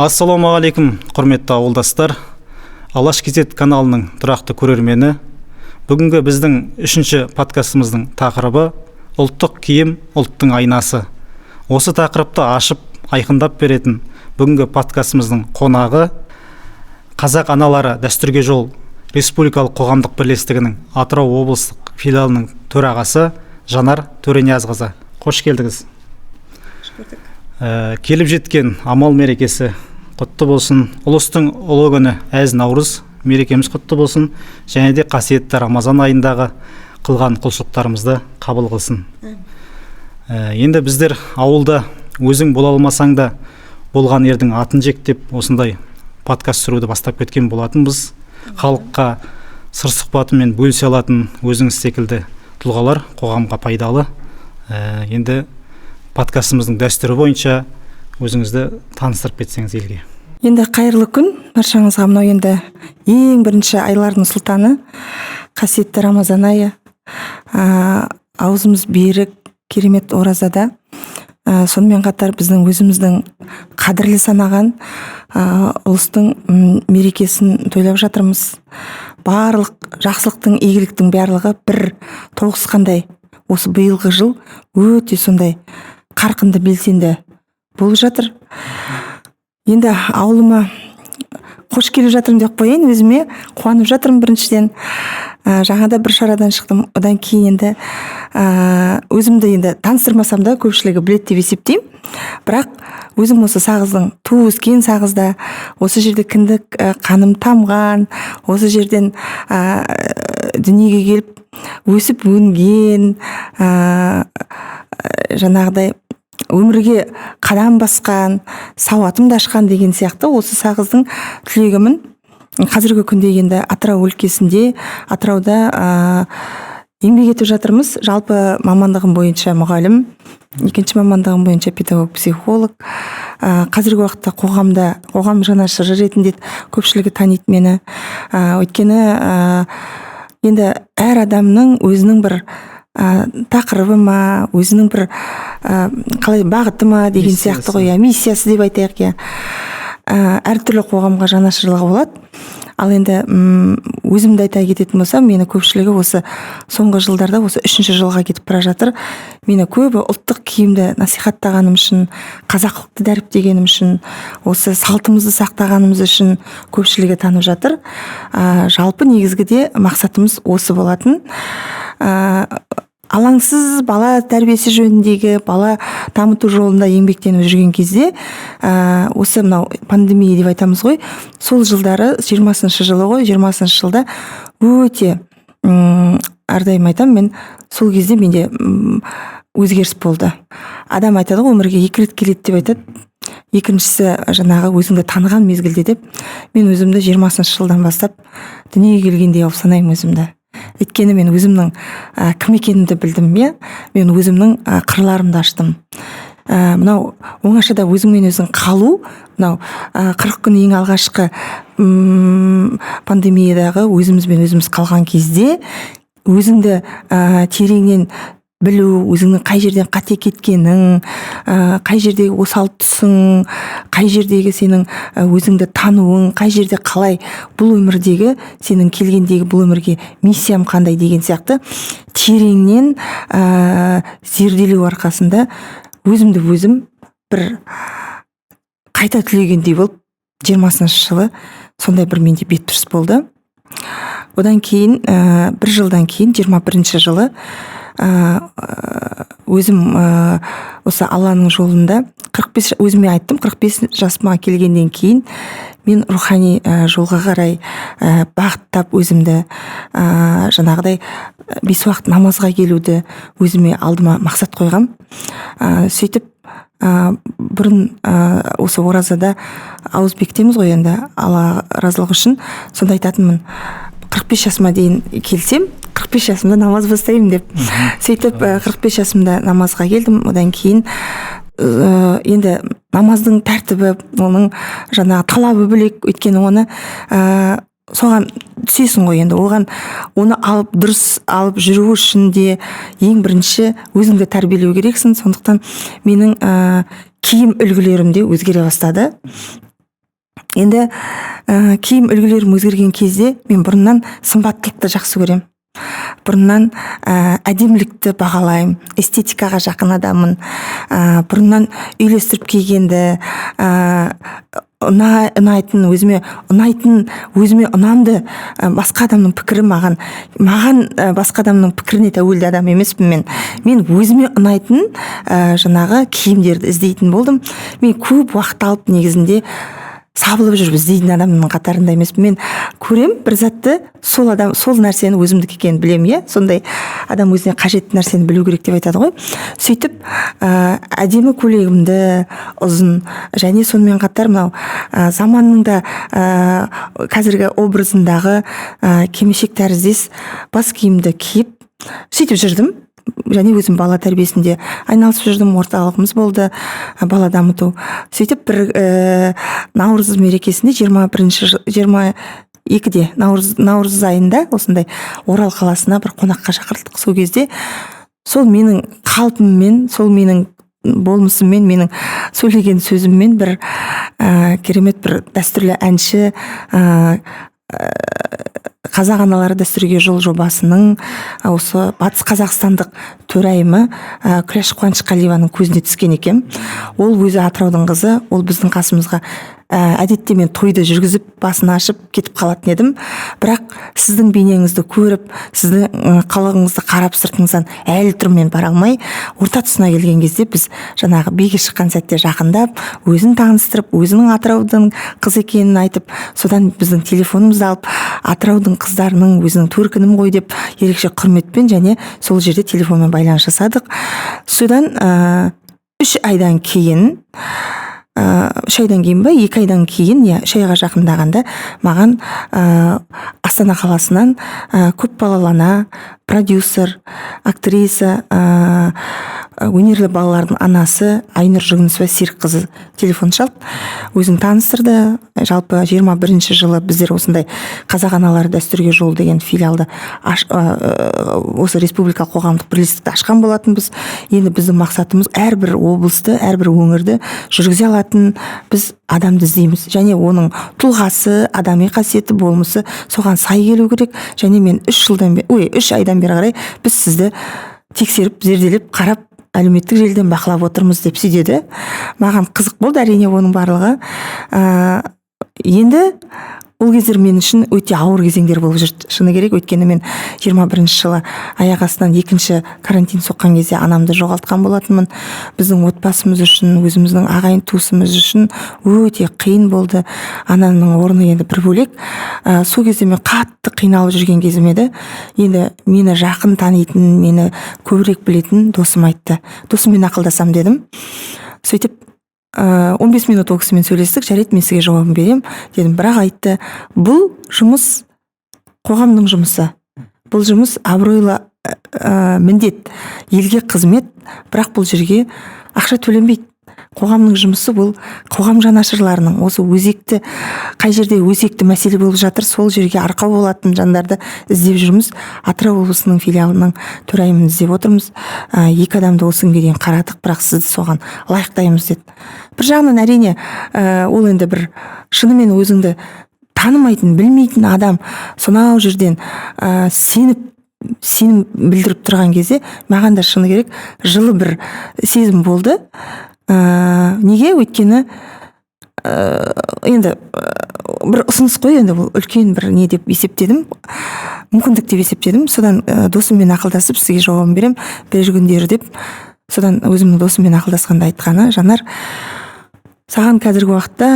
Ассалаумағалейкум, құрметті ауылдастар. Алаш Кезет каналының тұрақты көрермені. Бүгінгі біздің үшінші подкастымыздың тақырыбы ұлттық киім, ұлттың айнасы. Осы тақырыпты ашып, айқындап беретін бүгінгі подкастымыздың қонағы Қазақ аналары дәстүрге жол Республикалық қоғамдық бірлестігінің Атырау облыстық филиалының төрағасы Жанар Төрениязқызы. Қош келдіңіз. Келіп жеткен амал мерекесі құтты болсын. Ұлыстың ұлы күні әз Наурыз мерекеміз құтты болсын. Және де қасиетті Рамазан айындағы қылған құлшылықтарымызды қабыл қылсын. Енді біздер ауылда өзің бола алмасаң да болған ердің атын жек деп осындай подкаст сүруді бастап кеткен болатынбыз. Халыққа сыр сұхбатымен бөлісе алатын өзіңіз секілді тұлғалар қоғамға пайдалы. Енді подкастымыздың дәстүрі бойынша өзіңізді таныстырып кетсеңіз елге. Енді қайырлы күн баршаңызға. Мынау енді ең бірінші айлардың сұлтаны, қасиетті Рамазан айы. Аузымыз берік, керемет оразада. Сонымен қатар біздің өзіміздің қадірлі санаған ұлыстың мерекесін тойлап жатырмыз. Барлық жақсылықтың, игіліктің барлығы бір тоғысқандай. Осы биылғы жыл өте сондай қарқынды белсенді болып жатыр. Енді ауылыма қош келіп жатырмын деп қояйын, өзіме қуанып жатырмын біріншіден. Жаңада бір шарадан шықтым. Одан кейін енді өзімді енді таныстырмасам да көпшілігі біледі деп есептеймін. Бірақ өзім осы Сағыздың, туып өскен Сағызда, осы жерде кіндік қаным тамған, осы жерден дүниеге келіп өсіп өнген, жаңағыдай өмірге қадам басқан, сауатымды ашқан деген сияқты осы Сағыздың түлегімін. Қазіргі күнде енді Атырау өлкесінде, Атырауда еңбек етіп жатырмыз. Жалпы мамандығым бойынша мұғалім, екінші мамандығым бойынша педагог, психолог. Қазіргі уақытта қоғам жанашыры ретінде көпшілігі таниды мені. Өйткені енді әр адамның өзінің бір тақырыбы ма, өзінің бір қалай бағыты ма деген сияқты ғой, миссиясы деп айтайық. Әртүрлі қоғамға жанашырлығы болады. Ал енді өзімді айта кететін болсам, мені көпшілігі осы соңғы жылдарда осы 3-ші жылға кетіп бара жатыр. Мені көбі ұлттық киімді насихаттағаным үшін, қазақылықты дәріптегенім үшін, осы салтымызды сақтағанымыз үшін көпшілігі танып жатыр. Жалпы негізгіде мақсатымыз осы болатын. Алаңсыз бала тәрбиесі жөніндегі, бала дамыту жолында еңбектеніп жүрген кезде, осы мынау пандемия деп айтамыз ғой, сол жылдары 20-шы жылы ғой, 20-шы жылда өте әрдайым айтам, мен сол кезде менде өзгеріс болды. Адам айтады ғой, өмірге 2 рет келеді деп айтады. Екіншісі жаңағы өзіңді таныған мезгілде деп. Мен өзімді 20-шы жылдан бастап дүниеге келгендей алып санаймын өзімді. Өйткені мен өзімнің кім екенімді білдім, мен өзімнің қырларымды аштым. Мынау оңашада өзіңмен өзің қалу, мынау 40 күн ең алғашқы пандемиядағы өзімізбен өзіміз қалған кезде өзіңді тереңнен білу, өзіңнің қай жерден қате кеткенің, қай жердегі осал тұсың, қай жердегі сенің өзіңді тануың, қай жерде қалай бұл өмірдегі сенің келгендегі бұл өмірге миссиям қандай деген сияқты тереңнен зерделеу арқасында өзімді өзім бір қайта түлегендей болып 20-шы жылы сондай бір менде бет-тұрыс болды. Одан кейін бір жылдан кейін 21-ші жылы өзім осы Алланың жолында 45 өзіме айттым, 45 жасыма келгеннен кейін мен рухани жолға қарай бағыттап өзімді жаңағыдай 5 уақыт намазға келуді өзіме алдыма мақсат қойғам. Сөйтіп бұрын осы оразада ауыз бекітеміз ғой, енді Алла разылығы үшін, сонда айтатынмын, 45 жасыма дейін келсем, 45 жасымда намаз бастаймын деп. Сөйтіп 45 жасымда намазға келдім. Одан кейін енді намаздың тәртібі, оның жаңағы талабы бөлек. Өйткені оны соған түсесің ғой, енді оны алып дұрыс алып жүру үшін де ең бірінші өзіңді тәрбиелеу керексің. Сондықтан менің киім үлгілерім де өзгере бастады. Енді киім үлгілерім өзгерген кезде мен бұрыннан сымбаттылықты жақсы көремін. Бұрыннан әдемілікті бағалаймын, эстетикаға жақын адаммын. Бұрыннан үйлестіріп кигенді, ұнайтын, өзіме ұнамды басқа адамның пікірі маған басқа адамның пікіріне тәуелді адам емеспін мен өзіме ұнайтын жаңағы киімдерді іздейтін болдым. Мен көп уақыт алып негізінде сабылып жүріп іздейтін адамның қатарында емеспін. Мен көрем бір затты, сол нәрсені өзімдікі екенін білемін, иә. Сондай адам өзіне қажетті нәрсені білу керек деп айтады ғой. Сөйтіп әдемі көйлегімді ұзын және сонымен қатар мынау заманның да қазіргі образындағы кимешек тәріздес бас киімді киіп сөйтіп жүрдім. Және өзім бала тәрбиесінде айналысып жүрдім, орталығымыз болды бала дамыту. Сөйтіп бір наурыз мерекесінде 22-де наурыз айында осындай Орал қаласына бір қонаққа шақырдық. Сол кезде сол менің қалпыммен, сол менің болмысыммен, менің сөйлеген сөзіммен бір керемет бір дәстүрлі әнші қазақ аналары дәстүрге жол жобасының осы батыс қазақстандық төрайымы Күләш Қуанышқалиеваның көзіне түскен екен. Ол өзі Атыраудың қызы, ол біздің қасымызға әдетте мен тойды жүргізіп басын ашып кетіп қалатын едім, бірақ сіздің бейнеңізді көріп, сіздің қылығыңызды қарап сыртыңыздан әлі тұр мен бара алмай, орта тұсына келген кезде біз жаңағы биге шыққан сәтте жақындап, өзін таныстырып, өзінің Атыраудың қызы екенін айтып, содан біздің телефонымызды алып, Атыраудың қыздарының өзінің төркінім ғой деп ерекше құрметпен және сол жерде телефонмен байланыс жасадық. Содан 3 айдан кейін 2 айдан кейін, 3 айға жақындағанда маған Астана қаласынан көп балалы продюсер, актриса, өнерлі балалардың анасы Айнұр Жүгінісова Серікқызы телефон шалып, өзін таныстырды. Жалпы 21 жылы біздер осындай қазақ аналары дәстүрге жол деген филиалды осы республикалық қоғамдық бірлестікті ашқан болатынбыз. Енді біздің мақсатымыз әрбір облысты, әрбір өңірді жүргізе алатын біз адамды іздейміз. Және оның тұлғасы, адами қасиеті, болмысы соған сай келу керек. Және мен 3 айдан бері қарай біз сізді тексеріп, зерделеп, қарап, әлеуметтік желіден бақылап отырмыз деп сөйдеді. Маған қызық болды әрине оның барлығы. Енді ол кездер мен үшін өте ауыр кезеңдер болып жүрді. Шыны керек, өйткені мен 21 жылы аяқ астынан 2-ші карантин соққан кезде анамды жоғалтқан болатынмын. Біздің отбасымыз үшін, өзіміздің ағайын туысымыз үшін өте қиын болды. Анамның орны енді бір бөлек. Сол кезде мен қатты қиналып жүрген кезім еді. Енді мені жақын танитын, мені көбірек білетін досым айтты. Досыммен ақылдасам дедім. Сөйтіп 15 минут ол кісімен сөйлестік, жарайды, мен сізге жауабын берем дедім. Бірақ айтты, бұл жұмыс қоғамның жұмысы. Бұл жұмыс абыройлы міндет, елге қызмет, бірақ бұл жерге ақша төленбейді. Қоғамның жұмысы бұл қоғам жанашырларының осы өзекті, қай жерде өзекті мәселе болып жатыр, сол жерге арқау болатын жандарды іздеп жүрміз. Атырау облысының филиалының төрайымын іздеп отырмыз. 2 адамды осы күнге дейін қарадық, бірақ сізді соған лайықтаймыз деді. Бір жағынан әрине ол енді бір шынымен өзіңді танымайтын, білмейтін адам сонау жерден сенім білдіріп тұрған кезде маған да шыны керек жылы бір сезім болды. Неге? Өйткені енді бір ұсыныс қой, енді бұл үлкен бір не деп есептедім, мүмкіндік деп есептедім. Содан досыммен ақылдасып сізге жауабын берем бірер күндері деп. Содан өзімнің досыммен ақылдасқанда айтқаны, Жанар, саған қазіргі уақытта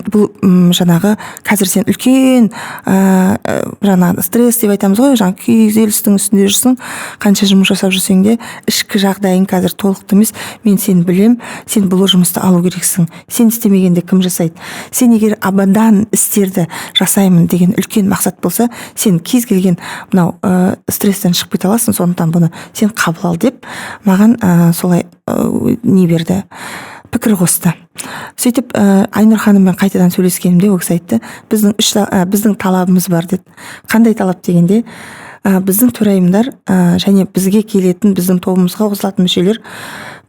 бұл жаңағы қазір сен үлкен жаңағы стресс деп айтамыз ғой, жаңағы күйзелістің үстінде жүрсің, қанша жұмыс жасап жүрсең де ішкі жағдайың қазір толықты емес. Мен сені білем, сен бұл жұмысты алу керексің. Сен істемегенде кім жасайды? Сен егер абадан істерді жасаймын деген үлкен мақсат болса, сен кез келген мынау стресстен шығып кете аласың, сондықтан бұны сен қабыл ал деп маған солай не берді, пікір қосты. Сөйтіп Айнұр ханыммен қайтадан сөйлескенімде ол кісі айтты, біздің талабымыз бар деді. Қандай талап дегенде, біздің төрайымдар және бізге келетін, біздің тобымызға қосылатын мүшелер,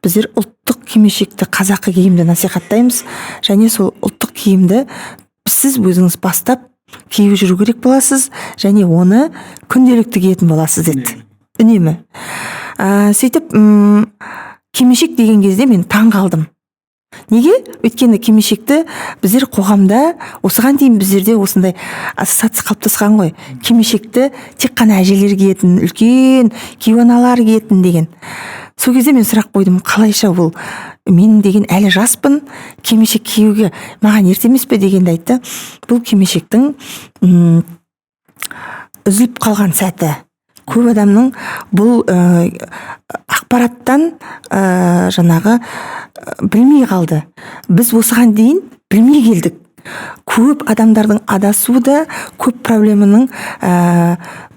біздер ұлттық кимешекті, қазақы киімді насихаттаймыз, және сол ұлттық киімді сіз өзіңіз бастап киіп жүру керек боласыз, және оны күнделікті киетін боласыз деді. Үнемі. Сөйтіп кимешек деген кезде мен таң қалдым. Неге? Өйткені кимешекті біздер қоғамда осыған дейін біздерде осындай ассоциация қалыптасқан ғой. Кимешекті тек қана әжелер киетін, үлкен кейуаналар киетін деген. Сол кезде мен сұрақ қойдым, қалайша бұл мен деген әлі жаспын, кимешек киюге маған ерте емес пе дегенді айтты. Бұл кимешектің үзіліп қалған сәті. Көп адамның бұл ақпараттан жаңағы білмей қалды. Біз осыған дейін білмей келдік. Көп адамдардың адасуы да көп проблеманың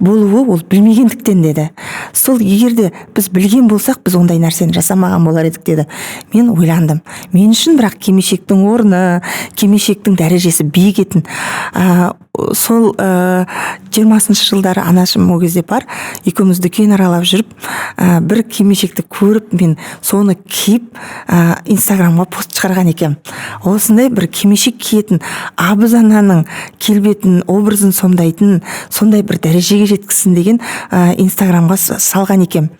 болуы ол білмегендіктен деді. Сол егерде біз білген болсақ, біз ондай нәрсені жасамаған болар едік деді. Мен ойландым. Мен үшін бірақ кимешектің орны, кимешектің дәрежесі биік етін. Сол 20-шы жылдары анашым ол кезде бар, екеуміз дүкен аралап жүріп, бір кимешекті көріп, мен соны киіп инстаграмға пост шығарған екем. Осындай бір кимешек киетін абыз ананың келбетін, образын сомдайтын, сондай бір дәрежеге жеткізсін деген инстаграмға салған екем.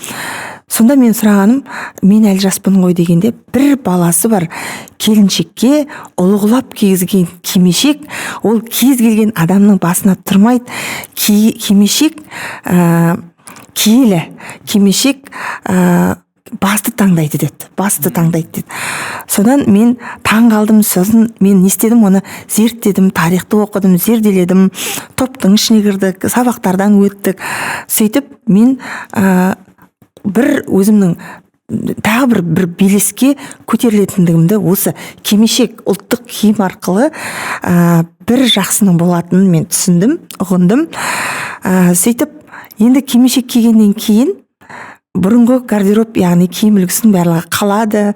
Сонда мен сұрағаным, мен әлі жаспын ғой дегенде, бір баласы бар келіншекке ұлығылап кигізген кимешек, ол кез келген адамның басына тұрмайды. Кимешек киелі, кимешек басты таңдайды деді. Басты таңдайды деді. Содан мен таң қалдым, сосын мен не істедім, оны зерттедім, тарихты оқыдым, зерделедім, топтың ішіне кірдік, сабақтардан өттік. Сөйтіп мен бір өзімнің тағы бір белеске көтерілетіндігімді осы кимешек ұлттық киім арқылы бір жақсының болатынын мен түсіндім, ұғындым. Сөйтіп енді кимешек кигеннен кейін бұрынғы гардероб, яғни киім үлгісінің барлығы қалады.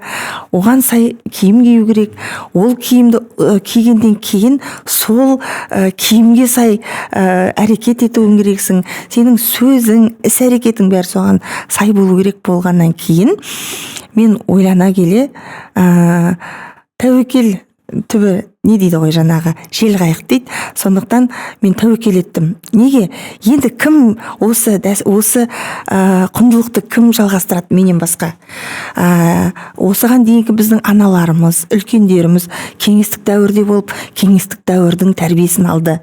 Оған сай киім кию керек. Ол киімді кигенден кейін сол киімге сай әрекет етуің керексің. Сенің сөзің, іс-әрекетің бәрі соған сай болу керек болғаннан кейін мен ойлана келе тәуекел түбі не дейді ғой жаңағы жел қайық дейді. Сондықтан мен тәуекел еттім. Неге? Енді кім осы құндылықты кім жалғастырады менен басқа? Осыған дейінгі біздің аналарымыз, үлкендеріміз кеңестік дәуірде болып, кеңестік дәуірдің тәрбиесін алды.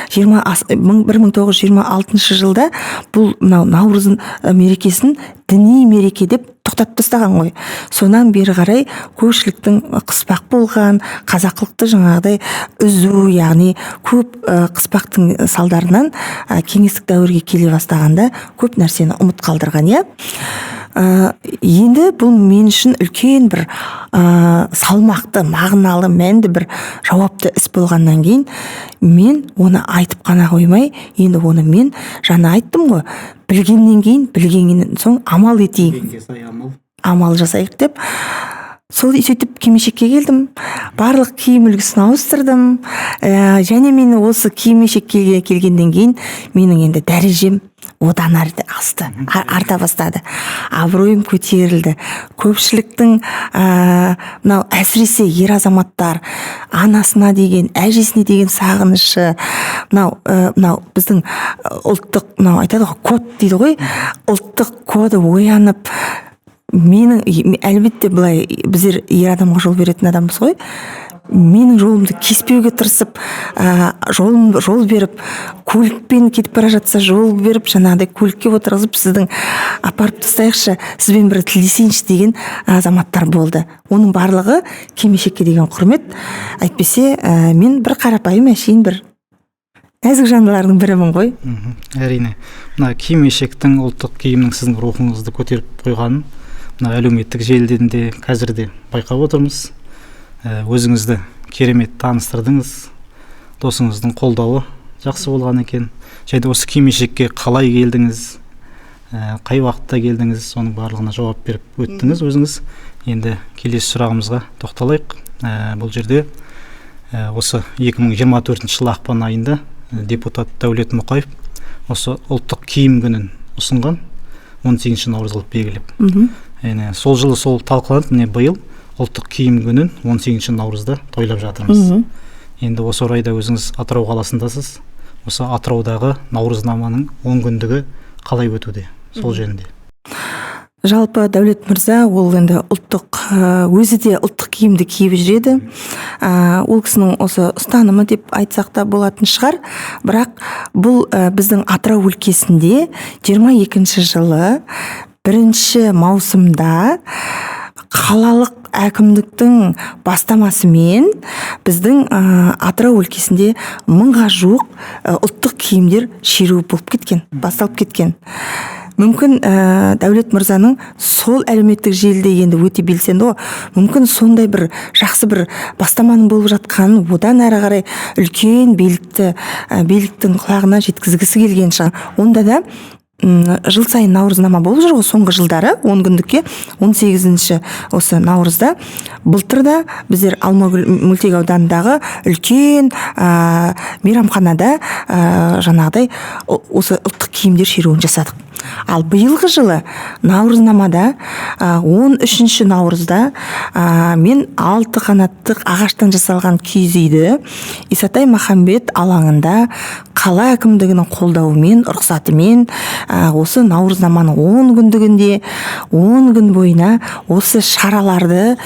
1926 жылда бұл Наурыз мерекесін діни мереке деп тоқтап тастаған ғой. Сонан бері қарай көпшіліктің қыспақ болған, қазақылықты жаңағыдай үзу, яғни көп қыспақтың салдарынан кеңестік дәуірге келе бастағанда көп нәрсені ұмыт қалдырған, иә. Енді бұл мен үшін үлкен бір салмақты, мағыналы, мәнді бір жауапты іс болғаннан кейін мен оны айтып қана қоймай, енді оны мен жаңа айттым ғой, білгеннен кейін, білгеннен соң амал етейік, амал жасайық деп. Сол сөйтіп кимешекке келдім, барлық киім үлгісін ауыстырдым, және мені осы кимешекке келгеннен кейін менің енді дәрежем одан арта бастады. Абыройым көтерілді. Көпшіліктің мынау әсіресе ер азаматтар анасына деген, әжесіне деген сағынышы, мынау біздің ұлттық, мынау айтады ғой, код дейді ғой, ұлттық коды оянып, менің әлбетте былай біздер ер адамға жол беретін адамбыз ғой. Менің жолымды кеспеуге тырысып, жол беріп, көлікпен кетіп бара жатса жол беріп, жаңағыдай көлікке отырғызып, сіздің апарып тастайықшы, сізбен бір тілдесейінші деген азаматтар болды. Оның барлығы кимешекке деген құрмет. Әйтпесе мен бір қарапайым әшейін бір нәзік жандылардың бірімін ғой. Әрине. Мына кимешектің, ұлттық киімнің сіздің рухыңызды көтеріп қойғанын мына әлеуметтік желіден де қазір де байқап отырмыз. Өзіңізді керемет таныстырдыңыз. Досыңыздың қолдауы жақсы болған екен. Және осы кимешекке қалай келдіңіз, қай уақытта келдіңіз, соның барлығына жауап беріп өттіңіз өзіңіз. Енді келесі сұрағымызға тоқталайық. Бұл жерде осы 2024 жыл ақпан айында депутат Дәулет Мұқаев осы ұлттық киім күнін ұсынған, 18 наурыз қылып белгілеп. Сол жылы сол талқыланып, міне биыл ұлттық киім күнін 18 наурызда тойлап жатырмыз. Енді осы орайда өзіңіз Атырау қаласындасыз. Осы Атыраудағы Наурызнаманың 10 күндігі қалай өтуде? Сол жөнінде. Жалпы Дәулет мырза ол енді өзі де ұлттық киімді киіп жүреді. Ол кісінің осы ұстанымы деп айтсақ та болатын шығар. Бірақ бұл біздің Атырау өлкесінде 22 жылы 1 маусымда қалалық әкімдіктің бастамасымен біздің Атырау өлкесінде 1000-ға жуық ұлттық киімдер шеруі болып кеткен, басталып кеткен. Мүмкін Дәулет мырзаның сол әлеуметтік желіде енді өте белсенді ғой. Мүмкін сондай бір жақсы бір бастаманың болып жатқанын одан әрі қарай үлкен биліктің құлағына жеткізгісі келген шығар. Онда да жыл сайын Наурызнама болып жүр ғой, соңғы жылдары 10 күндікке 18 осы наурызда. Былтыр да біздер Алмагүл мөлтек ауданындағы үлкен мейрамханада жаңағыдай осы ұлттық киімдер шеруін жасадық. Ал биылғы жылы Наурызнамада 13 наурызда мен 6 қанаттық ағаштан жасалған киіз үйді Исатай Махамбет алаңында қала әкімдігінің қолдауымен, рұқсатымен осы Наурызнаманың 10 күндігінде 10 күн бойына осы шараларды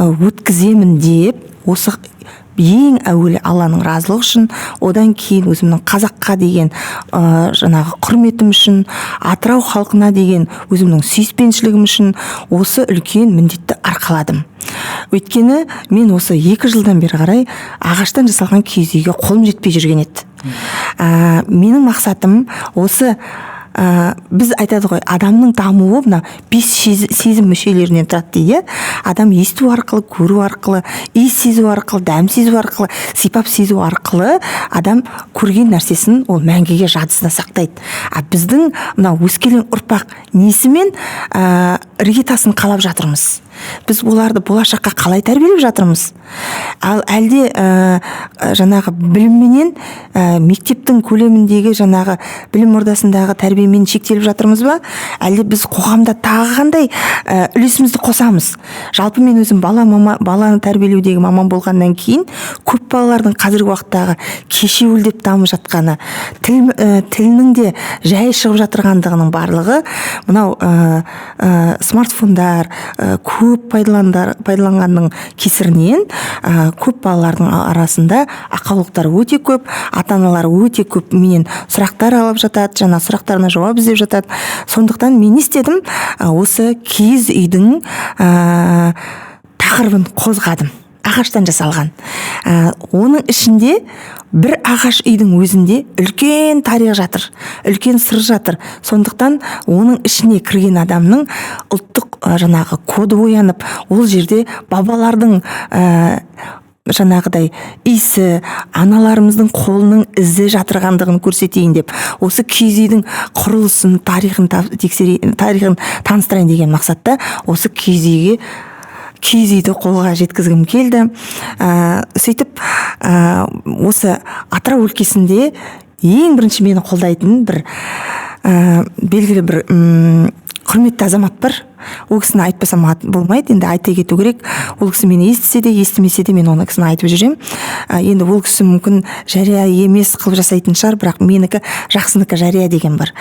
өткіземін деп, осы ең әуелі Алланың разылығы үшін, одан кейін өзімнің қазаққа деген жаңағы құрметім үшін, Атырау халқына деген өзімнің сүйіспеншілігім үшін осы үлкен міндетті арқаладым. Өйткені мен осы 2 жылдан бері қарай ағаштан жасалған киіз үйге қолым жетпей жүрген еді. Менің мақсатым осы біз айтады ғой, адамның дамуы мына 5 сезім мүшелерінен тұрады дейді. Адам есту арқылы, көру арқылы, иіс сезу арқылы, дәм сезу арқылы, сипап сезу арқылы адам көрген нәрсесін ол мәңгіге жадысына сақтайды. Біздің мына өскелең ұрпақ несімен іргетасын қалап жатырмыз? Біз оларды болашаққа қалай тәрбиелеп жатырмыз? Ал әлде жаңағы білімменен мектептің көлеміндегі жаңағы білім ордасындағы тәрбиемен шектеліп жатырмыз ба? Әлде біз қоғамда тағы қандай үлесімізді қосамыз? Жалпы мен өзім баланы тәрбиелеудегі маман болғаннан кейін көп балалардың қазіргі уақыттағы кешеуілдеп дамып жатқаны, тілінің де жай шығып жатырғандығының барлығы мынау смартфондар көп пайдаланғанның кесірінен көп балалардың арасында ақаулықтар өте көп, ата-аналар өте көп менен сұрақтар алып жатады, жаңа сұрақтарына жауап іздеп жатады. Сондықтан мен істедім, осы киіз үйдің тақырыбын қозғадым. Ағаштан жасалған. Оның ішінде бір ағаш үйдің өзінде үлкен тарих жатыр, үлкен сыр жатыр. Сондықтан оның ішіне кірген адамның ұлттық жаңағы коды оянып, ол жерде бабалардың жаңағыдай иісі, аналарымыздың қолының ізі жатырғандығын көрсетейін деп, осы киіз үйдің құрылысын, тарихын таныстырайын деген мақсатта осы киіз үйді қолға жеткізгім келді. Сөйтіп, осы Атырау өлкесінде ең бірінші мені қолдайтын бір белгілі бір құрметті азамат бар. Ол кісіні айтпасам болмайды, енді айта кету керек. Ол кісі мені естісе де, естімесе де мен оны кісіні айтып жүрем. Енді ол кісі мүмкін жария емес қылып жасайтын шығар, бірақ менікі жақсыныкі жария деген бар.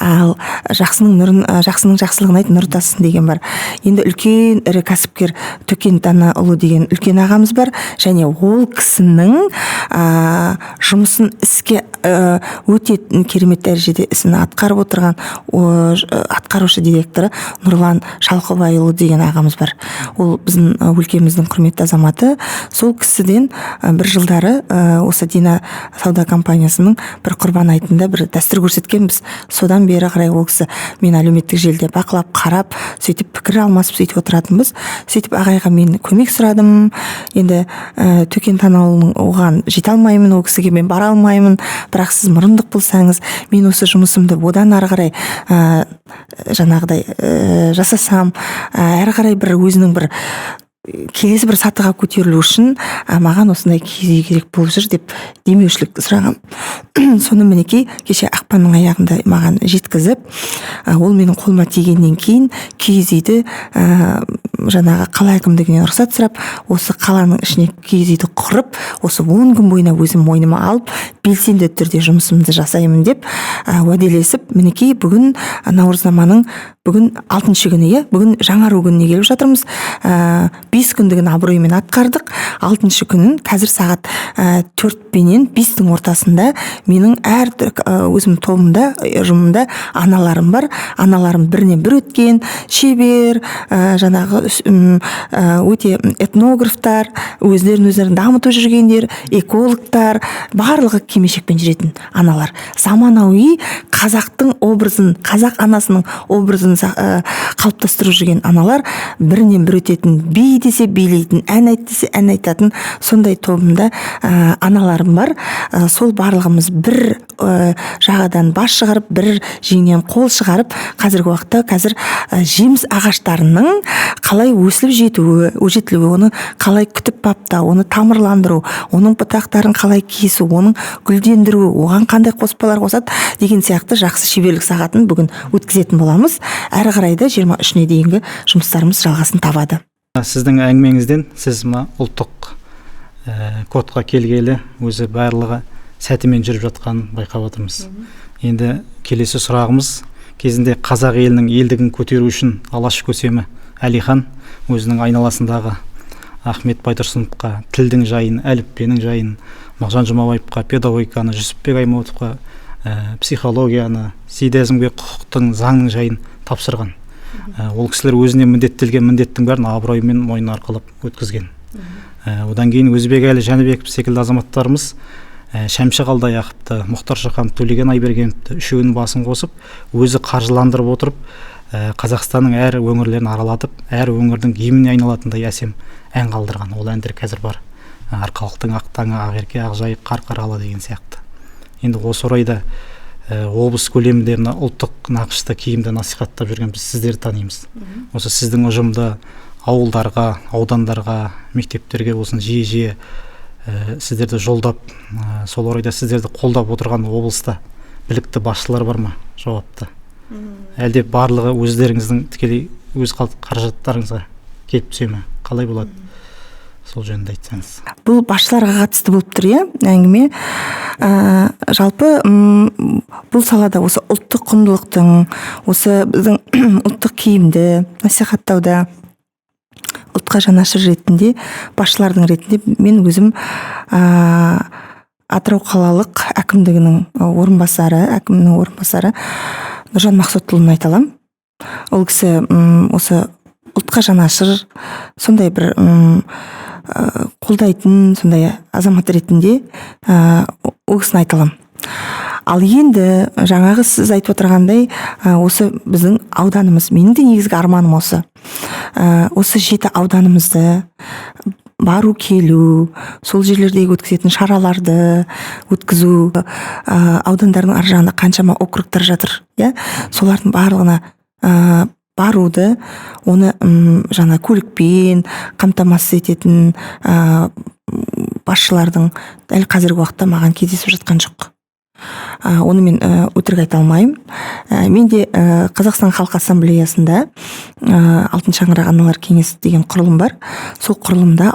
Ал жақсының жақсылығын айт, нұр тасысын деген бар. Енді үлкен ірі кәсіпкер Төкен Данаұлы деген үлкен ағамыз бар, және ол кісінің жұмысын іске өте керемет дәрежеде ісін атқарып отырған атқарушы директоры Нұрлан Шалқыбайұлы деген ағамыз бар. Ол біздің өлкеміздің құрметті азаматы. Сол кісіден бір жылдары осы Дина сауда компаниясының бір құрбан айтында бір дәстүр көрсеткенбіз. Содан бері қарай ол кісі мен әлеуметтік желіде бақылап, қарап, сөйтіп пікір алмасып сөйтіп отыратынбыз. Сөйтіп ағайға мен көмек сұрадым. Енді Төкен Данаұлының оған жете алмаймын, ол кісіге мен бара алмаймын. Бірақ сіз мұрындық болсаңыз, мен осы жұмысымды одан ары қарай жаңағыдай жасасам, әрі қарай бір өзінің бір келесі бір сатыға көтерілу үшін маған осындай киіз үй керек болып жүр деп демеушілік сұрағам. Соны мінекей кеше ақпанның аяғында маған жеткізіп, ол менің қолыма тигеннен кейін киіз үйді жаңағы қала әкімдігінен рұқсат сұрап, осы қаланың ішіне киіз үйді құрып, осы 10 күн бойына өзім мойныма алып, белсенді түрде жұмысымды жасаймын деп уәделесіп, мінекей бүгін Наурызнаманың бүгін 6-шы күні, бүгін жаңару күніне келіп жатырмыз. 5 күндігін абыроймен атқардық. 6-шы күнін қазір сағат 4 пенен 5-тің ортасында менің әр өзім тобымда, ұжымымда аналарым бар. Аналарым бірінен бір өткен, шебер, жаңағы өте этнографтар, өздерін дамытып жүргендер, экологтар, барлығы кимешекпен жүретін аналар. Заманауи қазақтың образын, қазақ анасының образын қалыптастырып жүрген аналар, бірінен бір өтетін, би десе билейтін, ән айт десе ән айтатын, сондай тобымда аналарым бар. Сол барлығымыз бір жағадан бас шығарып, бір жеңнен қол шығарып, қазіргі уақытта жеміс ағаштарының қалай өсіліп жетілуі, оны қалай күтіп баптау, оны тамырландыру, оның бұтақтарын қалай кесу, оның гүлдендіру, оған қандай қоспалар қосады деген сияқты жақсы шеберлік сағатын бүгін өткізетін боламыз. Әрі қарайда 23-не дейінгі жұмыстарымыз жалғасын табады. Сіздің әңгімеңізден сіз ұлттық кодқа келгелі өзі барлығы сәтімен жүріп жатқанын байқап отырмыз. Енді келесі сұрағымыз, кезінде қазақ елінің елдігін көтеру үшін алаш көсемі Әлихан өзінің айналасындағы Ахмет Байтұрсыновқа тілдің жайын, әліппенің жайын, Мағжан Жұмабаевқа педагогиканы, Жүсіпбек Аймауытовқа психологияны, сейдәзімге құқықтың, заңның жайын тапсырған. Ол кісілер өзіне міндеттелген міндеттің бәрін абыроймен мойын арқалап өткізген. Одан кейін Өзбекәлі Жәнібеков секілді азаматтарымыз Шәмші Қалдаяқовты, Мұхтар Шаханов, Төлеген Айбергеновті үшеуінің басын қосып, өзі қаржыландырып отырып, Қазақстанның әр өңірлерін аралатып, әр өңірдің гимніне айналатындай әсем ән қалдырған. Ол әндер қазір бар. Арқалықтың ақ таңы, Ақерке, Ақжайық, Қарқаралы деген сияқты. Енді осы орайда облыс көлемінде ұлттық нақышты киімді насихаттап жүрген біз сіздерді танимыз. Осы сіздің ұжымды ауылдарға, аудандарға, мектептерге болсын жиі сіздерді жолдап, сол орайда сіздерді қолдап отырған облыста білікті басшылар бар ма? Жауапты. Әлде барлығы өздеріңіздің тікелей өз қаражаттарыңызға келіп түсе ме? Қалай болады? Сол жөнінде айтсаңыз. Бұл басшыларға қатысты болып тұр, әңгіме. Жалпы бұл салада осы ұлттық құндылықтың, осы біздің ұлттық киімді насихаттауда, ұлтқа жанашыр ретінде, басшылардың ретінде мен өзім Атырау қалалық әкімнің орынбасары Нұржан Мақсотұлын айта аламын. Ол кісі осы ұлтқа жанашыр, сондай бір қолдайтын сондай азамат ретінде ол кісіні айта аламын. Ал енді жаңағы сіз айтып отырғандай, осы біздің ауданымыз, менің де негізгі арманым осы 7 ауданымызды бару келу, сол жерлердегі өткізетін шараларды өткізу, аудандардың ар жағында қаншама округтар жатыр, солардың барлығына баруды, оны жаңа көлікпен қамтамасыз ететін басшылардың дәл қазіргі уақытта маған кездесіп жатқан жоқ. Оны мен өтірік айта алмаймын. Мен де Қазақстан Халқы Ассамблеясында 6 шаңырақ аналар кеңесі деген құрылым бар. Сол құрылымда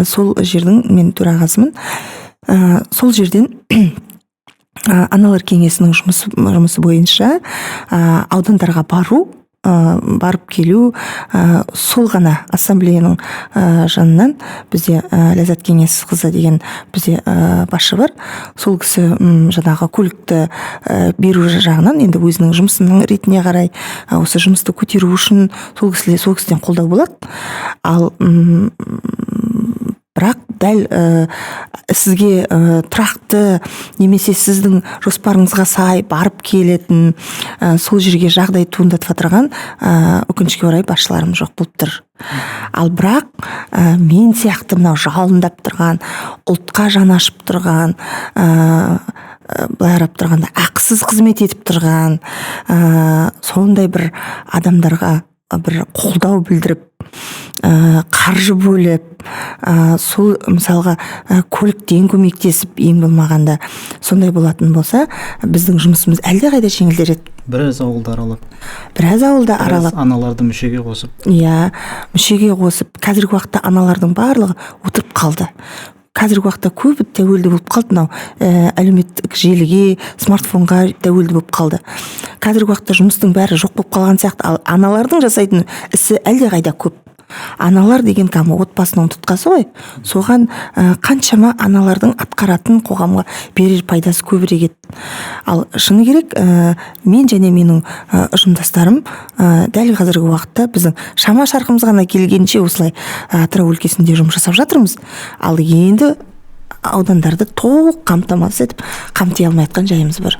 сол жердің мен төрағасымын. Сол жерден аналар кеңесінің жұмысы бойынша аудандарға барып келу, сол ғана ассамблеяның жанынан бізде Ләззат Кеңесқызы деген бізде басшы бар. Сол кісі жаңағы көлікті беру жағынан енді өзінің жұмысының ретіне қарай осы жұмысты көтеру үшін сол кісіден қолдау болады. Ал бірақ дәл сізге тұрақты немесе сіздің жоспарыңызға сай барып келетін сол жерге жағдай туындатып отырған өкінішке орай басшыларым жоқ болып тұр. Ал бірақ мен сияқты мынау жалындап тұрған, ұлтқа жанашып тұрған, былай қарап тұрғанда ақысыз қызмет етіп тұрған сондай бір адамдарға бір қолдау білдіріп, қаржы бөліп, сол мысалға көліктен көмектесіп, ең болмағанда сондай болатын болса, біздің жұмысымыз әлдеқайда жеңілдер еді. Біраз ауылды аралап, Біраз ауылда аралап, аналарды мүшеге қосып. иә, мүшеге қосып, қазіргі уақытта аналардың барлығы отырып қалды. Қазіргі уақытта көбі тәуелді болып қалды, мынау әлеуметтік желіге, смартфонға тәуелді болып қалды. Қазіргі уақытта жұмыстың бәрі жоқ болып қалған сияқты, ал аналардың жасайтын ісі әлдеқайда көп. Аналар деген кәдімгі отбасының тұтқасы ғой. Соған қаншама аналардың атқаратын қоғамға берер пайдасы көбірек еді. Ал шыны керек, мен және менің ұжымдастарым дәл қазіргі уақытта біздің шама шарқымыз ғана келгенше осылай Атырау өлкесінде жұмыс жасап жатырмыз. Ал енді аудандарды толық қамтамасыз етіп, қамти алмай жатқан жайымыз бар.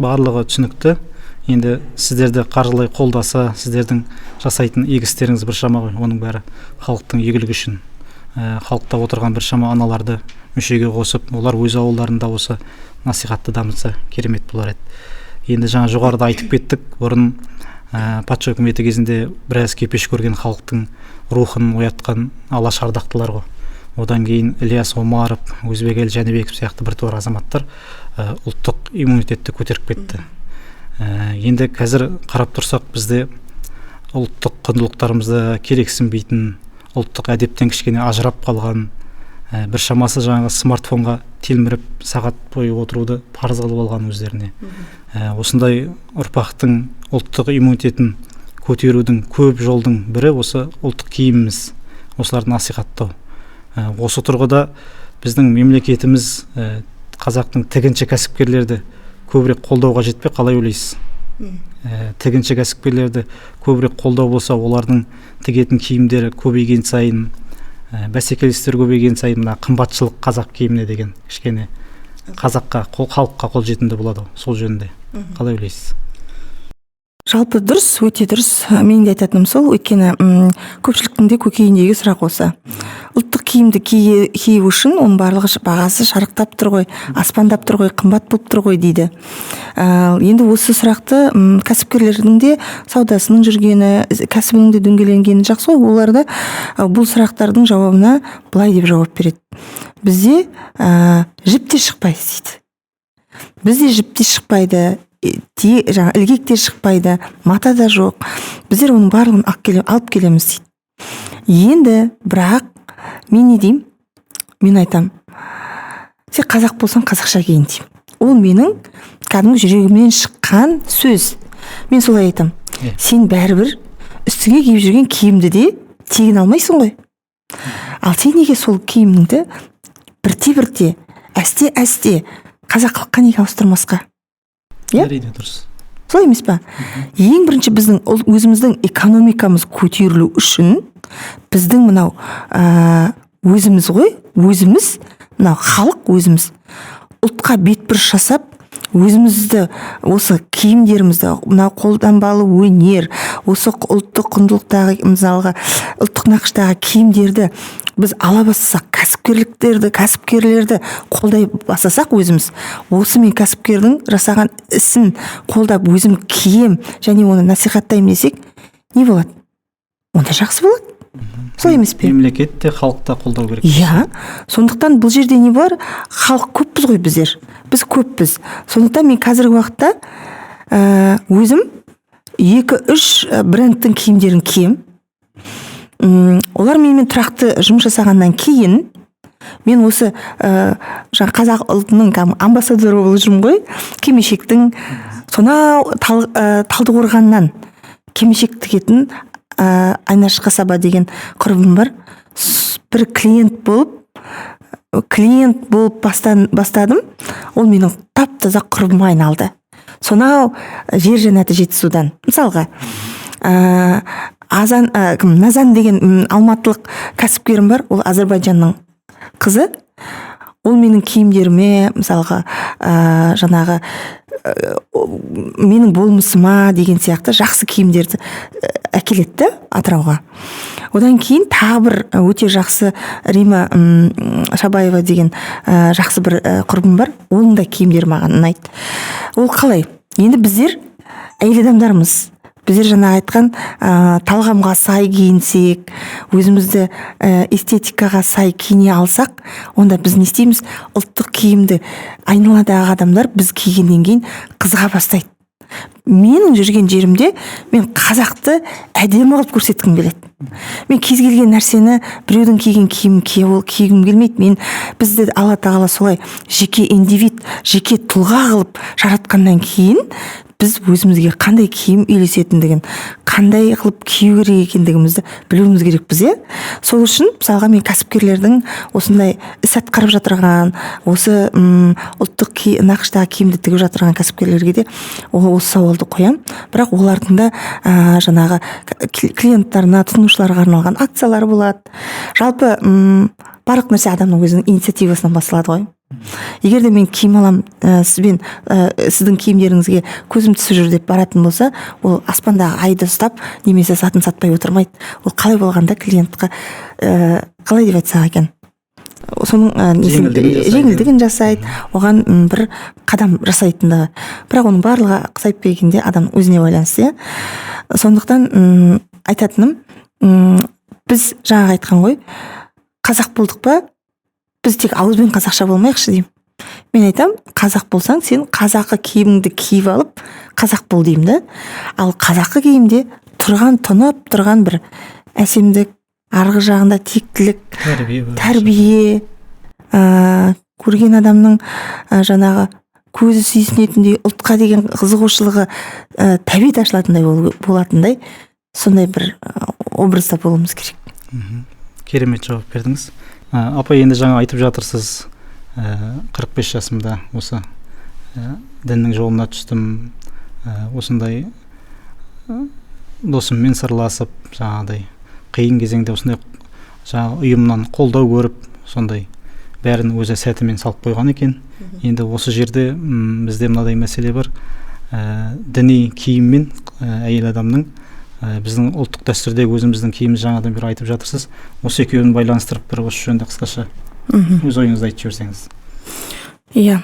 Барлығы түсінікті. Енді сіздерді қаржылай қолдаса, сіздердің жасайтын игі істеріңіз біршама ғой. Оның бәрі халықтың игілігі үшін. Халықта отырған біршама аналарды мүшеге қосып, олар өз ауылдарында осы насихатты дамытса керемет болар еді. Енді жаңа жоғарыда айтып кеттік, бұрын патша үкіметі кезінде біраз кепеш көрген халықтың рухын оятқан алаш ардақтылар ғой. Одан кейін Ілияс Омаров, Өзбекел Жәнібеков сияқты біртуар азаматтар ұлттық иммунитетті көтеріп кетті. Енді қазір қарап тұрсақ, бізде ұлттық құндылықтарымызды керексінбейтін, ұлттық әдептен кішкене ажырап қалған, біршамасы жаңағы смартфонға телміріп сағат бойы отыруды парыз қылып алған өздеріне. Осындай ұрпақтың ұлттық иммунитетін көтерудің көп жолдың бірі осы ұлттық киіміміз, осыларды насихаттау. Осы тұрғыда біздің мемлекетіміз қазақтың тігінші кәсіпкерлерді көбірек қолдауға жетпей, қалай ойлайсыз? Тігінші кәсіпкерлерді көбірек қолдау болса, олардың тігетін киімдері көбейген сайын, бәсекелестер көбейген сайын, мына қымбатшылық қазақ киіміне деген кішкене қазаққа, халыққа қолжетімді болады. Сол жөнінде қалай ойлайсыз? Жалпы дұрыс, өте дұрыс. Менің де айтатыным сол, өйткені көпшіліктің де көкейіндегі сұрақ осы. Ұлттық киімді кию үшін оның барлығы бағасы шарықтап тұр ғой, аспандап тұр ғой, қымбат болып тұр ғой дейді. Енді осы сұрақты кәсіпкерлердің де саудасының жүргені, кәсібінің де дөңгеленгені жақсы ғой. Олар да бұл сұрақтардың жауабына былай деп жауап береді. Бізде жіпте шықпайды дейді. Бізде жіпте шықпайды, жаңа ілгекте шықпайды, мата да жоқ. Біздер оның барлығын алып келеміз дейді. Енді бірақ мен не деймін? Мен айтам, сен қазақ болсаң қазақша киін деймін. Ол менің кәдімгі жүрегімнен шыққан сөз. Мен солай айтам. Сен бәрібір үстіңе киіп жүрген киімді де тегін алмайсың ғой. Ал сен неге сол киіміңді бірте-бірте, әсте-әсте қазақ қылыққа неге ауыстырмасқа? Әрине дұрыс. Солай емес па? Ең бірінші біздің өзіміздің экономикамыз көтерілу үшін біздің мынау өзіміз ғой, өзіміз, мынау халық өзіміз ұлтқа бетбұрыс жасап, өзімізді осы киімдерімізді, мынау қолданбалы өнер, осы ұлттық құндылықтағы, мысалға ұлттық нақыштағы киімдерді біз ала бастасақ, кәсіпкерлерді қолдай бастасақ өзіміз, осы мен кәсіпкердің жасаған ісін қолдап өзім кием және оны насихаттаймын десек, не болады? Онда жақсы болады. Солай емес пе? Мемлекет те, халық та қолдау керек. Иә, сондықтан бұл жерде не бар? Халық көппіз ғой біздер. Біз көппіз. Сондықтан мен қазіргі уақытта өзім 2-3 брендтің киімдерін кием. Олар менімен тұрақты жұмыс жасағаннан кейін мен осы қазақ ұлтының амбассадоры болып жүрмін ғой. Кимешектің сонау Талдықорғаннан кимешек тігетін Айнаш Қасаба деген құрбым бар. Бір клиент болып бастадым. Ол менің тап-таза құрбыма айналды. Сонау жер жәннаты Жетісудан. Мысалға, Назан деген алматылық кәсіпкерім бар. Ол Азербайжанның қызы. Ол менің киімдеріме, мысалға, жаңағы менің болмысыма деген сияқты жақсы киімдерді әкелетті Атырауға. Одан кейін тағы бір өте жақсы Рима Шабаева деген жақсы бір құрбым бар. Оның да киімдері маған ұнайды. Ол қалай? Енді біздер әйел адамдармыз. біздер жаңа айтқан талғамға сай киінсек, өзімізді эстетикаға сай киіне алсақ, онда біз не істейміз? Ұлттық киімді айналадағы адамдар біз кигеннен кейін қызыға бастайды. Менің жүрген жерімде мен қазақты әдемі қылып көрсеткім келеді. Мен кез келген нәрсені біреудің киген киімін кигім келмейді. Бізді Алла тағала солай жеке индивид, жеке тұлға қылып жаратқаннан кейін біз өзімізге қандай киім үйлесетіндігін, қандай қылып кию керек екендігімізді білуіміз керекпіз, Сол үшін мысалға мен кәсіпкерлердің осындай іс атқарып жатырған, осы ұлттық нақыштағы киімді тігіп жатырған кәсіпкерлерге де осы сауалды қоям. Бірақ олардың да жаңағы клиенттарына, тұтынушыларға арналған акциялары болады. Жалпы барлық нәрсе адамның өзінің инициативасынан басталады ғой. Егер де мен киім алам, сіздің киімдеріңізге көзім түсіп жүр деп баратын болса, ол аспандағы айды ұстап немесе затын сатпай отырмайды. Ол қалай болғанда клиентқа қалай деп айтсақ екен, соның жеңілдігін жасайды, оған бір қадам жасайтындығы. Бірақ оның барлығы қысайып келгенде адамның өзіне байланысты. Сондықтан айтатыным, біз жаңа айтқан ғой, қазақ болдық па, біз тек ауызбен қазақша болмайықшы деймін. Мен айтам, қазақ болсаң, сен қазақы киіміңді киіп алып, қазақ бол деймін да. Ал қазақы киімде тұнып тұрған бір әсемдік, арғы жағында тектілік, тәрбие, көрген адамның жаңағы көзі сүйсінетіндей, ұлтқа деген қызығушылығы тәбет ашылатындай болатындай, сондай бір образда болуымыз керек. Керемет жауап бердіңіз. Апа, енді жаңа айтып жатырсыз, 45 жасымда осы діннің жолына түстім, осындай досыммен сырласып, жаңағыдай қиын кезеңде осындай ұйымнан қолдау көріп, сондай бәрін өзі сәтімен салып қойған екен. Енді осы жерде бізде мынадай мәселе бар, діни киіммен әйел адамның біздің ұлттық дәстүрде өзіміздің киіміміз жаңадан бері айтып жатырсыз. Осы екеуін байланыстырып бір осы жөнінде қысқаша өз ойыңызды айтып жіберсеңіз. Иә,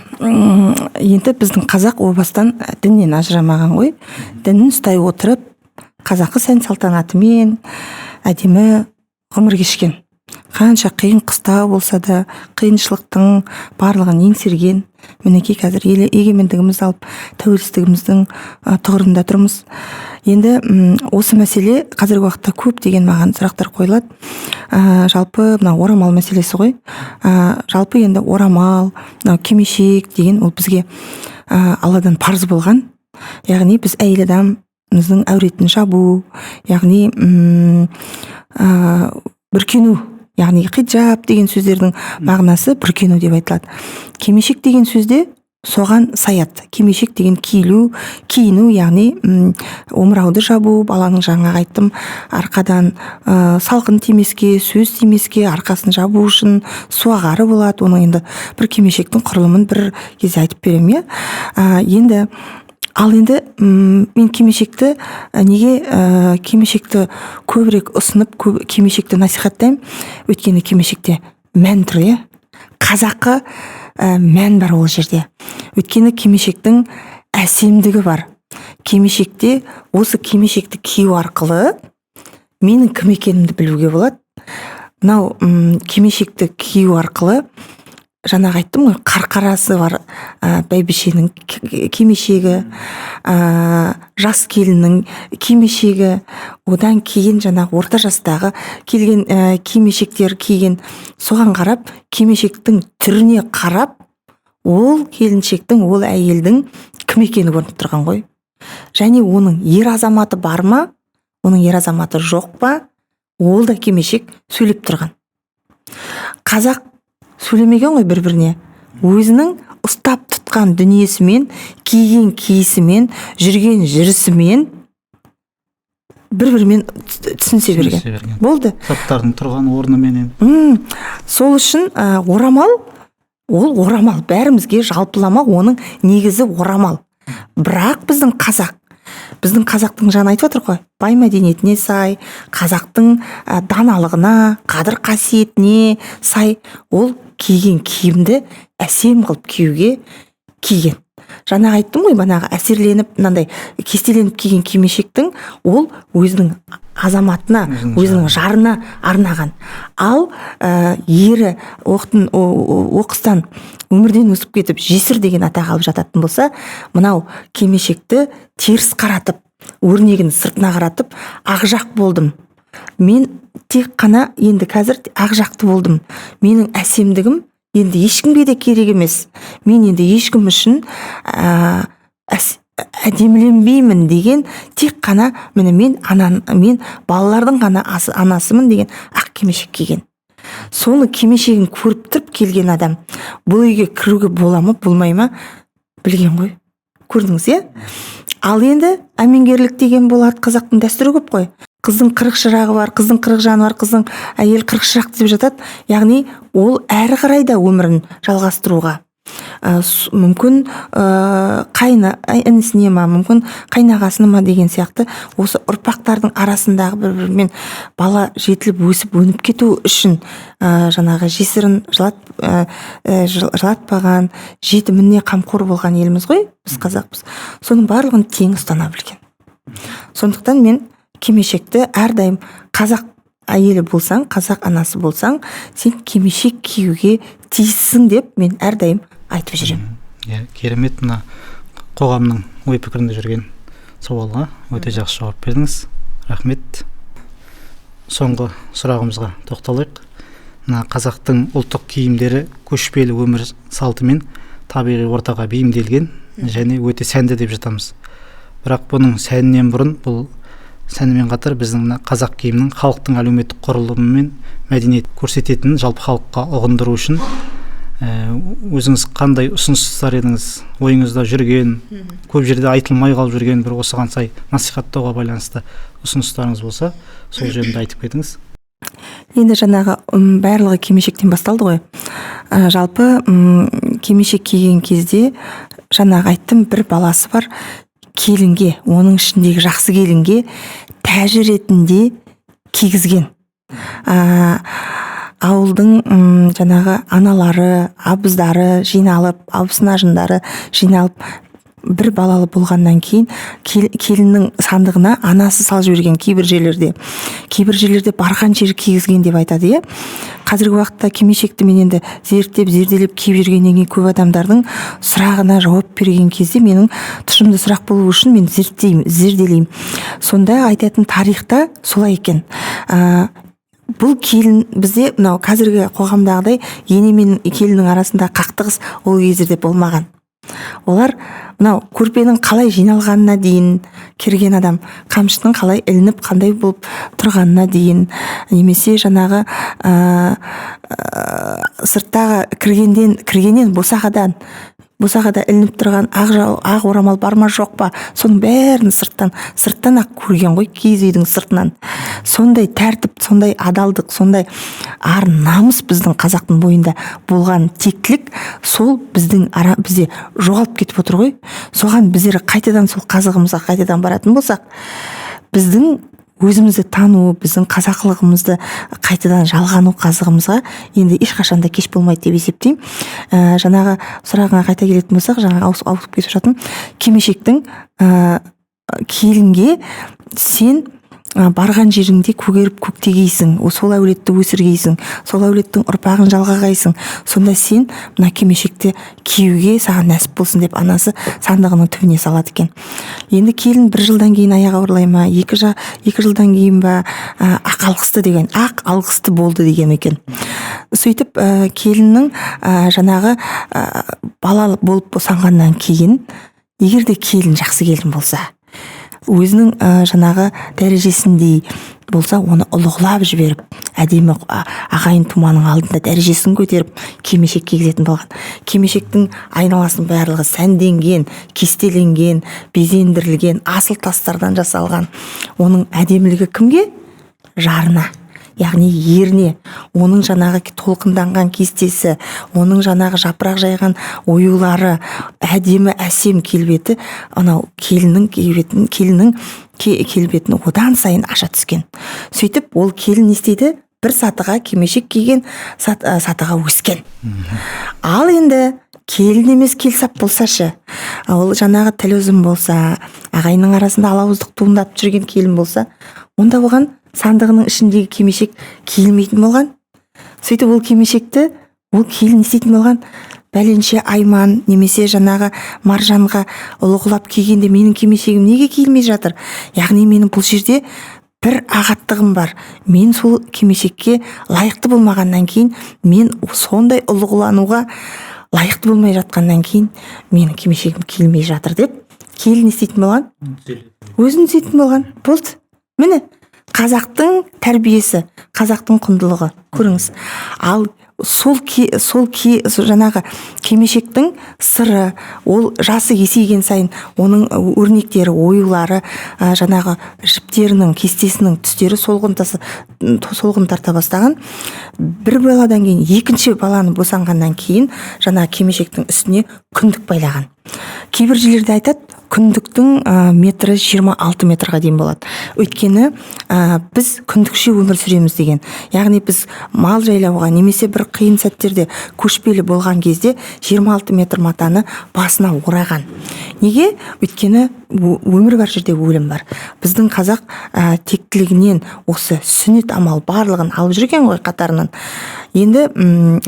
енді біздің қазақ о бастан діннен ажырамаған ғой. Дінін ұстай отырып, қазақы сән салтанатымен әдемі ғұмыр кешкен. Қанша қиын қыстау болса да, қиыншылықтың барлығын еңсерген, мінекей қазір егемендігімізді алып, тәуелсіздігіміздің тұғырында тұрмыз. Енді осы мәселе қазіргі уақытта көп деген маған сұрақтар қойылады. Жалпы мына орамал мәселесі ғой. Жалпы енді орамал, кимешек деген ол бізге Алладан парыз болған. Яғни біз әйел адамымыздың әуретін жабу, яғни бүркену, яғни хиджаб деген сөздердің мағынасы бүркену деп айтылады. Кимешек деген сөзде соған саят. Кимешек деген киіну, яғни омырауды жабу, баланың жаңа айттым, арқадан салқын тимеске, сөз тимеске, арқасын жабу үшін суағары болады. Оның енді бір кимешектің құрылымын бір кезде айтып беремін. Енді мен кимешекті неге кимешекті көбірек ұсынып, кимешекті насихаттаймын? Өйткені кимешекте мән тұр, қазақы мән бар ол жерде. Өйткені кимешектің әсемдігі бар. Кимешекте осы кимешекті кию арқылы менің кім екенімді білуге болады. Мынау кимешекті кию арқылы жаңағы айттым ғой, қарқарасы бар бәйбішенің кимешегі, жас келіннің кимешегі, одан кейін жаңағы орта жастағы келген кимешектер киген. Соған қарап, кимешектің түріне қарап, ол келіншектің, ол әйелдің кім екені көрініп тұрған ғой. Және оның ер азаматы бар ма, оның ер азаматы жоқ па, ол да кимешек сөйлеп тұрған. Қазақ сөйлемеген ғой бір-біріне. Өзінің ұстап тұтқан дүниесімен, киген киісімен, жүрген жүрісімен бір-бірімен түсінсе берген. Болды. Заттардың тұрған орныменен. Сол үшін орамал, ол орамал. Бәрімізге жалпылама, оның негізі орамал. Бірақ біздің қазақтың жаңа айтып отыр ғой, бай мәдениетіне сай, қазақтың даналығына, қадір қасиетіне сай, ол киген киімді әсем қылып киюге киген. жаңағы айттым ғой, манағы әсерленіп мынандай кестеленіп киген кимешектің ол өзінің азаматына, өзінің жарына арнаған. Ал ері оқыстан өмірден өсіп кетіп жесір деген атақ алып жататын болса, мынау кимешекті теріс қаратып, өрнегін сыртына қаратып, ақ жақ болдым. Мен тек қана енді қазір ақ жақты болдым. Менің әсемдігім енді ешкімге де керек емес. Мен енді ешкім үшін әдеміленбеймін деген тек қана мен балалардың ғана анасымын деген ақ кимешек киген. Соны кимешегін көріп тұрып келген адам бұл үйге кіруге бола ма, болмай ма білген ғой. Көрдіңіз, иә? Ал енді әмеңгерлік деген болады, қазақтың дәстүрі көп қой. Қыздың 40 шырағы бар, қыздың 40 жаны бар, қыздың әйел 40 шырақ деп жатады. Яғни ол әрі қарай да өмірін жалғастыруға мүмкін інісіне ма, мүмкін қайнағасына ма деген сияқты осы ұрпақтардың арасындағы бір-бірімен бала жетіліп өсіп өніп кету үшін жаңағы жесірін жылатпаған, жетіміне қамқор болған еліміз ғой, біз қазақпыз. Соның барлығын тең ұстана білген. Сондықтан мен кимешекті әрдайым қазақ әйелі болсаң, қазақ анасы болсаң, сен кимешек киюге тиіссің деп мен әрдайым айтып жүремін. Керемет, мына қоғамның ой пікірінде жүрген сауалға өте жақсы жауап бердіңіз. Рахмет. Соңғы сұрағымызға тоқталайық. Мына қазақтың ұлттық киімдері көшпелі өмір салтымен табиғи ортаға бейімделген және өте сәнді деп жатамыз. Бірақ бұның сәнінен бұрын, бұл сәнімен қатар біздің қазақ киімінің халықтың әлеуметтік құрылымы мен мәдениет көрсететінін жалпы халыққа ұғындыру үшін өзіңіз қандай ұсыныстар едіңіз? Ойыңызда жүрген, көп жерде айтылмай қалып жүрген бір осыған сай насихаттауға байланысты ұсыныстарыңыз болса, сол жөнінде айтып кетіңіз. Енді жаңағы барлығы кимешектен басталды ғой. Жалпы кимешек киген кезде жаңағы айттым, бір баласы бар, келінге, оның ішіндегі жақсы келінге тәжі ретінде кигізген. Ауылдың жаңағы аналары, абыздары жиналып, абысын ажындары жиналып, бір балалы болғаннан кейін келіннің сандығына анасы салып жіберген кейбір жерлерде барған жері кигізген деп айтады, иә. Қазіргі уақытта кимешекті мен енді зерделеп киіп жүргеннен кейін көп адамдардың сұрағына жауап берген кезде менің тұшымды сұрақ болу үшін мен зерделеймін. Сонда айтатын тарихта солай екен. Бұл келін бізде мынау қазіргі қоғамдағыдай ене мен келіннің арасында қақтығыс ол кездерде болмаған. Олар мынау көрпенің қалай жиналғанына дейін, кірген адам қамшының қалай ілініп қандай болып тұрғанына дейін, немесе жаңағы сырттағы кіргеннен босағада ілініп тұрған ақ орамал бар ма жоқ па, соның бәрін сырттан ақ көрген ғой, киіз үйдің сыртынан. Сондай тәртіп, сондай адалдық, сондай ар намыс біздің қазақтың бойында болған тектілік, сол бізде жоғалып кетіп отыр ғой. Соған біздер қайтадан сол қазығымызға қайтадан баратын болсақ, біздің өзімізді тану, біздің қазақылығымызды қайтадан жалғану қазығымызға енді ешқашанда кеш болмайды деп есептеймін. Жаңағы сұрағыңа қайта келетін болсақ, жаңағы ауысып кетіп жатырмын. Кимешектің келінге сен барған жеріңде көгеріп көктегейсің, сол әулетті өсіргейсің, сол әулеттің ұрпағын жалғағайсың. Сонда сен мына кимешекті киюге саған нәсіп болсын деп анасы сандығының түбіне салады екен. Енді келін 1 жылдан кейін аяқ ауырлай ма, 2 жылдан кейін ба, ақ алғысты болды деген екен. Сөйтіп келіннің жаңағы бала болып босанғаннан кейін, егер де келін жақсы келін болса, өзінің жаңағы дәрежесіндей болса, оны ұлығылап жіберіп, әдемі ағайын туманың алдында дәрежесін көтеріп кимешек кигізетін болған. Кимешектің айналасының барлығы сәнденген, кестеленген, безендірілген, асыл тастардан жасалған. Оның әдемілігі кімге? Жарына, яғни еріне. Оның жаңағы толқынданған кестесі, оның жаңағы жапырақ жайған оюлары, әдемі әсем келбеті, анау келіннің келбетін одан сайын аша түскен. Сөйтіп ол келін не істейді? Бір сатыға кимешек киген, сатыға өскен. Ал енді келін емес келсап болсашы, ол жаңағы тіл үзім болса, ағайынның арасында алауыздық туындатып жүрген келін болса, онда оған сандығының ішіндегі кимешек киілмейтін болған. Сөйтіп ол кимешекті ол келін істейтін болған. Бәленше айман немесе жаңағы маржанға ұлығылап кигенде менің кимешегім неге киілмей жатыр? Яғни менің бұл жерде бір ағаттығым бар. Мен сол кимешекке лайықты болмағаннан кейін, мен сондай ұлығылануға лайықты болмай жатқаннан кейін менің кимешегім киілмей жатыр деп келін істейтін болған. Өзін істейтін болған. Болды. Міне қазақтың тәрбиесі, қазақтың құндылығы. Көріңіз. Ал сол жаңағы кимешектің сыры, ол жасы есейген сайын оның өрнектері, оюлары, жаңағы жіптерінің, кестесінің түстері солғын тарта бастаған. Бір баладан кейін, екінші баланы босанғаннан кейін жаңағы кимешектің үстіне күндік байлаған. Кейбір жерлерде айтады, күндіктің метрі 26 метрға дейін болады. Өйткені біз күндікше өмір сүреміз деген. Яғни біз мал жайлауға немесе бір қиын сәттерде көшпелі болған кезде 26 метр матаны басына ораған. Неге? Өйткені өмір бар жерде өлім бар. Біздің қазақ тектілігінен осы сүннет амал барлығын алып жүрген ғой қатарынан. Енді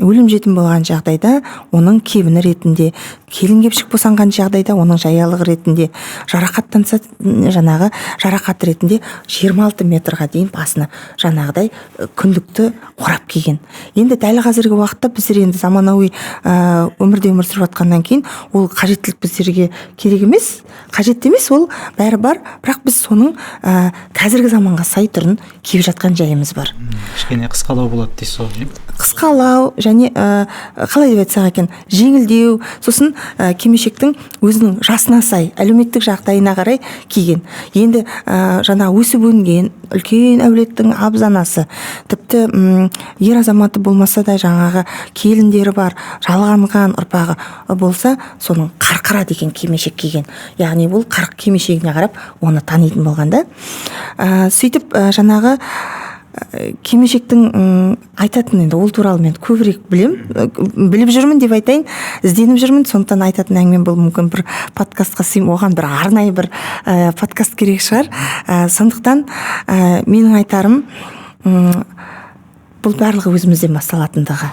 өлім жетім болған жағдайда оның кебіні ретінде, келін кепшік босанған жағдайда оның жаялығы ретінде, жарақаттанса жаңағы жарақат ретінде 26 метрға дейін басына жаңағыдай күндікті орап киген. Енді дәл қазіргі уақытта біздер енді заманауи өмірде өмір сүріп жатқаннан кейін ол қажеттілік біздерге керек емес, қажет емес, ол бәрі бар, бірақ біз соның қазіргі заманға сай түрін киіп жатқан жайымыз бар. Кішкене қысқалау болады дейсіз ғой. Қысқалау және қалай деп айтсақ екен, жеңілдеу, сосын кимешектің өзінің жасына сай, әлеуметтік жағдайына қарай киген. Енді жаңа өсіп өнген үлкен әулеттің абзанасы, тіпті ер азаматы болмаса да жаңағы келіндері бар, жалғанған ұрпағы болса, соның қарқыра деген кимешек киген. Яғни бұл қарқ кимешегіне қарап оны танитын болғанда. Сөйтіп жаңағы кимешектің айтатын, енді ол туралы мен көбірек біліп жүрмін деп айтайын, ізденіп жүрмін, сондықтан айтатын әңгімем бұл мүмкін бір подкастқа оған бір арнайы бір подкаст керек шығар. Сондықтан менің айтарым, бұл барлығы өзімізден басталатындығы.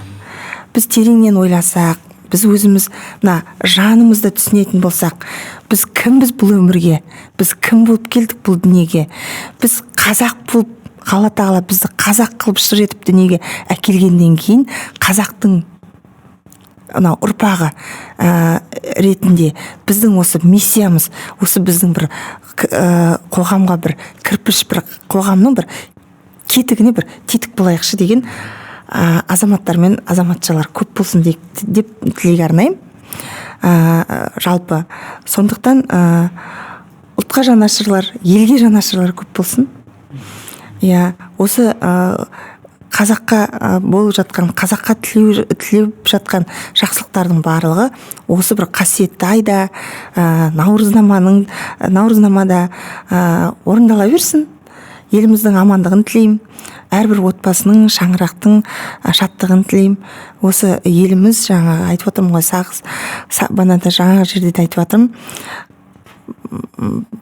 Біз тереңнен ойласақ, біз өзіміз жанымызды түсінетін болсақ, біз кімбіз бұл өмірге, біз кім болып келдік бұл дүниеге, біз қазақ болып, Алла тағала бізді қазақ қылып шыр етіп дүниеге әкелгеннен кейін қазақтың ұрпағы ретінде біздің осы миссиямыз, осы біздің бір қоғамға бір кірпіш, бір қоғамның бір кетігіне бір тетік болайықшы деген азаматтар мен азаматшалар көп болсын деп тілек арнаймын. Жалпы сондықтан ұлтқа жанашырлар, елге жанашырлар көп болсын. Осы қазаққа болып жатқан, қазаққа тілеп жатқан жақсылықтардың барлығы осы бір қасиетті айда, наурызнамада орындала берсін. Еліміздің амандығын тілеймін. Әрбір отбасының, шаңырақтың шаттығын тілеймін. Осы еліміз, жаңа айтып отырмын ғой, банада жаңа жерде айтып отырмын,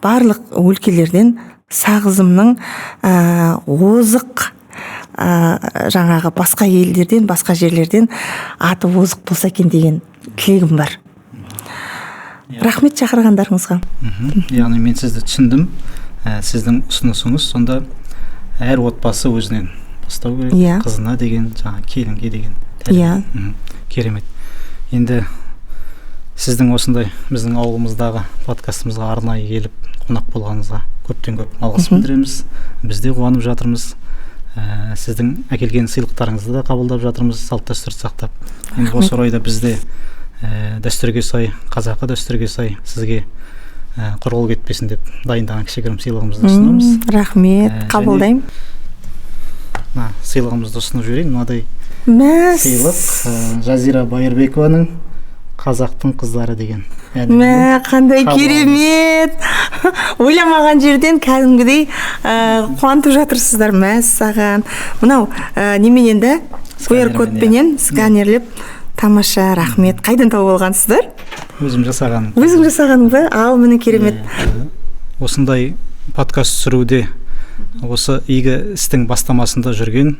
барлық өлкелерден сағызымның озық жаңағы басқа елдерден, басқа жерлерден аты озық болса екен деген тілегім бар. Рахмет шақырғандарыңызға. Яғни мен сізді түсіндім. Сіздің ұсынысыңыз сонда әр отбасы өзінен бастау керек. Қызына деген, жаңа келінге деген. Керемет. Енді сіздің осындай біздің ауылымыздағы подкастымызға арнайы келіп қонақ болғаныңызға көптен көп алғыс білдіреміз. Біз де қуанып жатырмыз. Сіздің әкелген сыйлықтарыңызды да қабылдап жатырмыз, салт дәстүрді сақтап. Енді осы орайда бізде дәстүрге сай, қазақы дәстүрге сай сізге құр қол кетпесін деп дайындаған кішігірім сыйлығымызды ұсынамыз. Рахмет, қабылдаймын. Сыйлығымызды ұсынып жіберейін. Мынадай сыйлық Жазира Байырбекованың «Қазақтың қыздары» деген. Қандай керемет! Ойламаған жерден кәдімгідей қуантып жатырсыздар. Саған. Мынау неменен де QR кодпенен сканерлеп Тамаша, рахмет. Қайдан тауып алғансыздар? Өзім жасағаным. Өзің жасағаның ба? Ал, міне керемет. Осындай подкаст түсіруде осы игі істің бастамасында жүрген,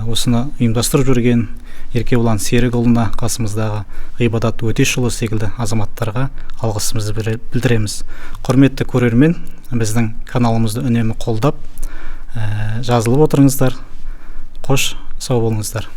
осыны ұйымдастырып жүрген Еркебұлан Серікұлына, қасымыздағы Ғибадат Өтешұлы секілді азаматтарға алғысымызды білдіреміз. Құрметті көрермен, біздің каналымызды үнемі қолдап, жазылып отырыңыздар. Қош, сау болыңыздар.